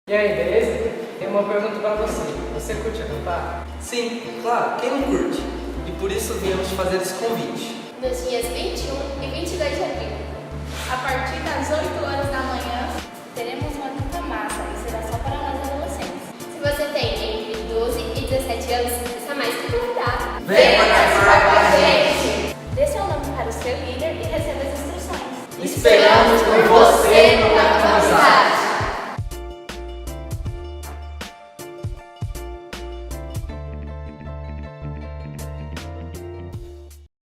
E aí, beleza? Tem uma pergunta para você. Você curte acampar? Sim, claro, quem não curte? E por isso viemos fazer esse convite. Nos dias 21 e 22 de abril, a partir das 8 horas da manhã, teremos uma quinta massa e será só para nós adolescentes. Se você tem entre 12 e 17 anos, está mais que convidado. Venha participar com a gente! Dê seu nome para o seu líder e receba as instruções. Esperamos por você no